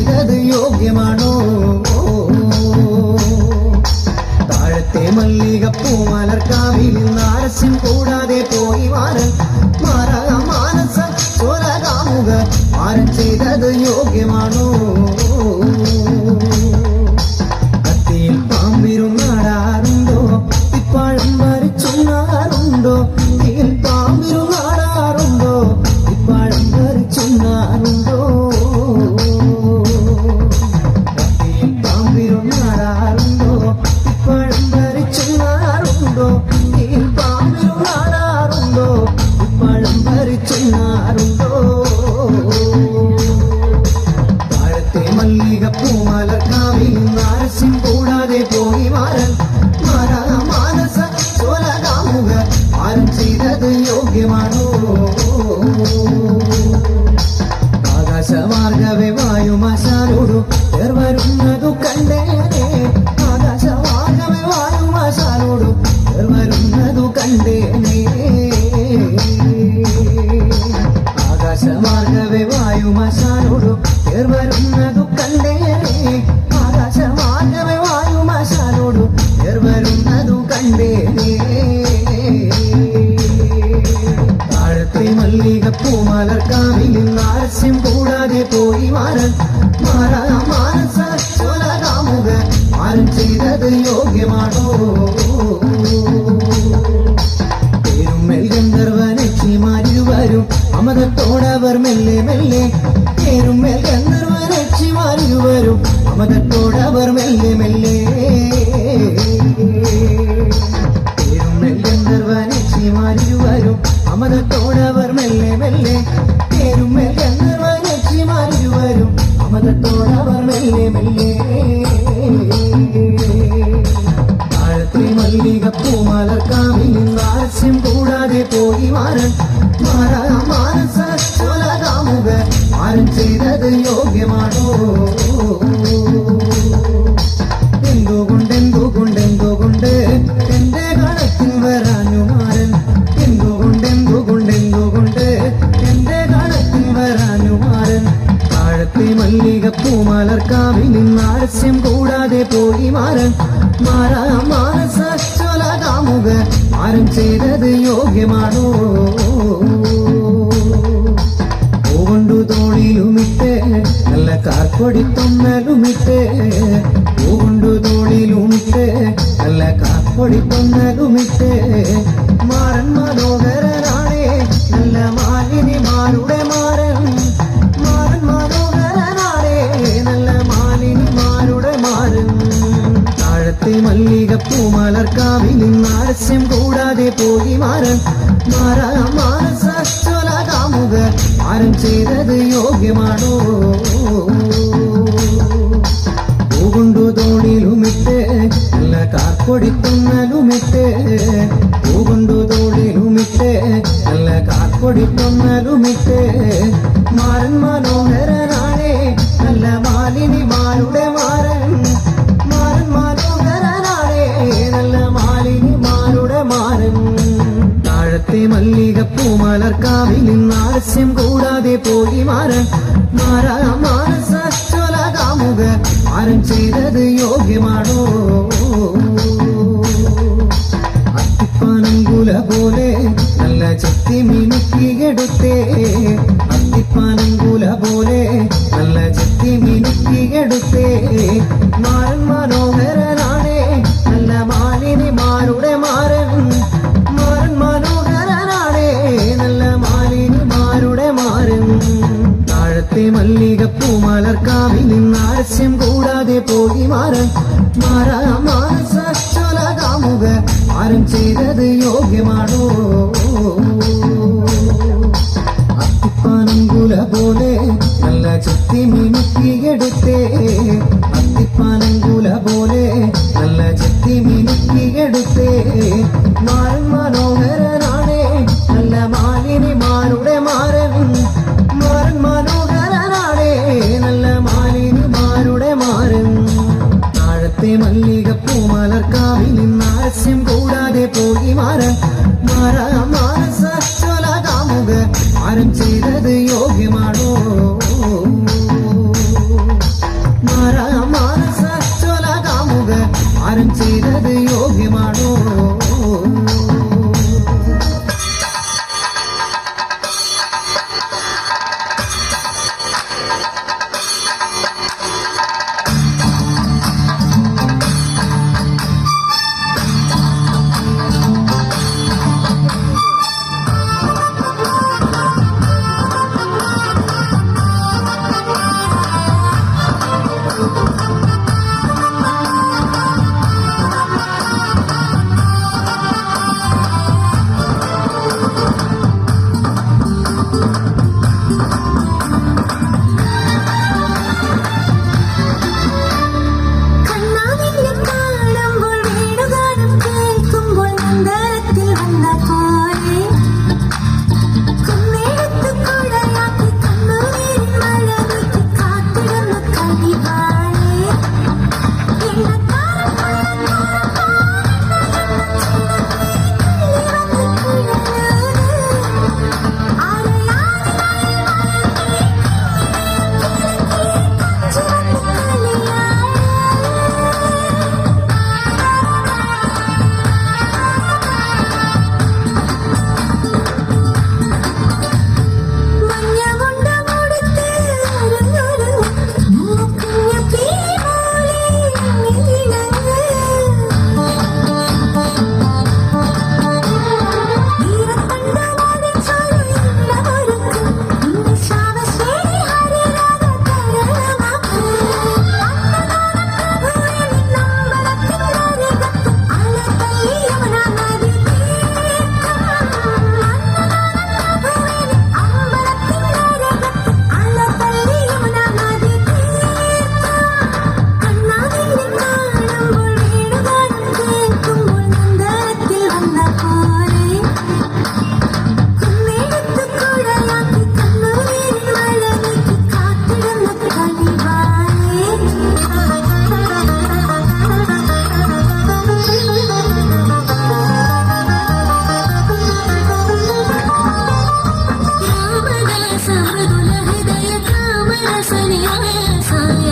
ചെയ്തത് യോഗ്യമാണോ? താഴത്തെ മല്ലികപ്പൂ മലർക്കാവിൽ നാരസ്യം കൂടാതെ പോയി മാരൻ മാനസ ചോരകാമുക മാരൻ ചെയ്തത് യോഗ്യമാണോ? കത്തിയിൽ പാമ്പിരുന്നാടാറുണ്ടോ? ഇപ്പഴം വരച്ചുണ്ണാറുണ്ടോ? തീയിൽ പാമ്പിരുന്നാടാറുണ്ടോ? ഇപ്പഴം വരച്ചുണ്ണാറുണ്ടോ? കത്തിയിൽ പാമ്പിരുന്നാടാറുണ്ടോ? ഇപ്പഴം വരച്ചുണ്ണാറുണ്ടോ? തീയിൽ പാമ്പിരുന്നാടാറുണ്ടോ? ഇപ്പഴം വരച്ചുണ്ണാറുണ്ടോ? താഴത്തെ മല്ലികപ്പൂ മലർക്കാവിൽ നാരസ്യം കൂടാതെ പോയി മാരൻ മാനസ ചോരകാമുക മാരൻ ചെയ്തത് യോഗ്യമാണോ? ആകാശമാർഗവേ വായുമാശാലോടു പേർ വരുന്നതു കണ്ടേനെ. ആകാശമാർഗവേ വായുമാശാലോടു പേർ വരുന്നതു കണ്ടേനെ. ആകാശമാർഗവേ വായുമാശാലോടു പേർ വരുന്നതു കണ്ടേനെ. ആകാശമാർഗവേ വായുമാശാലോടു പേർ വരുന്നതു കണ്ടേനെ. താഴത്തെ മല്ലികപ്പൂ മലർക്കാവിൽ നാരസ്യം കൂടാതെ പോയി മാരൻ മാനസ ചോരകാമുക മാരൻ ചെയ്തത് യോഗ്യമാണോ? പേരുമ്മൽ ഗന്ധർവനക്ഷിമാരിരുവരും അമതത്തോടവർ മെല്ലെ മെല്ലെ. പേരുമ്മൽ ഗന്ധർവനക്ഷിമാരിരുവരും അമതത്തോടവർ മെല്ലെ മെല്ലെ. പേരുമ്മൽ ഗന്ധർവനക്ഷിമാരിരുവരും അമതത്തോടവർ മെല്ലെ മെല്ലെ. പേരുമ്മൽ ഗന്ധർവനക്ഷിമാരിരുവരും അമതത്തോടവർ മെല്ലെ മെല്ലെ. താഴത്തെ മല്ലികപ്പൂ മലർക്കാവിൽ നാരസ്യം കൂടാതെ പോയി മാരൻ മാനസ ചോരകാമുക മാരൻ ചെയ്തത് യോഗ്യമാണോ? എന്തുകൊണ്ട് എന്റെ കണക്കിൽ വരാഞ്ഞു മാരൻ? എന്തുകൊണ്ട് എന്റെ കണക്കിൽ വരാഞ്ഞു മാരൻ? താഴത്തെ മല്ലികപ്പൂ മലർക്കാവിൽ നാരസ്യം കൂടാതെ പോയി മാരൻ മാനസ ചോരകാമുക മാരൻ ചെയ്തത് യോഗ്യമാണോ? പൂകൊണ്ടു തോളിലുമിട്ട് നല്ല കാർപ്പൊടിത്തൊന്നലുമിട്ട്. പൂകൊണ്ടു തോളിലുമിട്ട് നല്ല കാർപ്പൊടിത്തൊന്നലുമിട്ട്. മാരൻ മനോഹരനാണേ നല്ല മാലിനിമാരുടെ മാരൻ. മാരൻ മനോഹരനാണേ നല്ല മാലിനിമാരുടെ മാരൻ. താഴത്തെ മല്ലികപ്പൂ മലർക്കാവിൽ നാരസ്യം കൂടാതെ പോയി മാരൻ മാനസ ചോരകാമുക മാരൻ ചെയ്തത് യോഗ്യമാണോ? പൂകൊണ്ടു തോളിലുമിട്ട് നല്ല കാർപ്പൊടിത്തൊന്നലുമിട്ട്. പൂകൊണ്ടു തോളിലുമിട്ട് നല്ല കാർപ്പൊടിത്തൊന്നലുമിട്ട്. മാരൻ മനോഹരനാണേ നല്ല മാലിനിമാരുടെ മാരൻ. മാരൻ മനോഹരനാണേ നല്ല മാലിനിമാരുടെ മാരൻ. താഴത്തെ മല്ലികപ്പൂ മലർക്കാവിൽ നാരസ്യം കൂടാതെ പോയി മാരൻ മാനസ ചോരകാമുക മാരൻ ചെയ്തത് യോഗ്യമാണോ? അത്തിപ്പാനങ്കുല പോലെ നല്ല ചെത്തി മിനുക്കിയെടുത്തേ. അത്തിപ്പാനങ്കുല പോലെ നല്ല ചെത്തി മിനുക്കിയെടുത്തേ. മാരൻ മനോഹരനാണേ നല്ല മാലിനിമാരുടെ മാരൻ. മാരൻ മനോഹരനാണേ നല്ല മാലിനിമാരുടെ മാരൻ. താഴത്തെ മല്ലികപ്പൂ മലർക്കാവിൽ നാരസ്യം കൂടാതെ പോയി മാരൻ മാനസ ചോരകാമുക മാരൻ ചെയ്തത് യോഗ്യമാണോ? അത്തിപ്പാനങ്കുല പോലെ നല്ല ചെത്തി മിനുക്കിയെടുത്തേ. അത്തിപ്പാനങ്കുല പോലെ നല്ല ചെത്തി മിനുക്കിയെടുത്തേ. മാരൻ മനോഹരനാണേ നല്ല മാലിനിമാരുടെ മാരൻ. മാരൻ മനോഹരനാണേ നല്ല മാലിനിമാരുടെ മാരൻ. താഴത്തെ മല്ലികപ്പൂ മലർക്കാവിൽ നാരസ്യം കൂടാതെ പോയി മാരൻ മാനസ ചോരകാമുക മാരൻ ചെയ്തത് യോഗ്യമാണോ? മാനസ ചോല കാമുക ആരും ചെയ്തത് യോഗ്യമാണോ?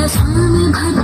Swami Bhad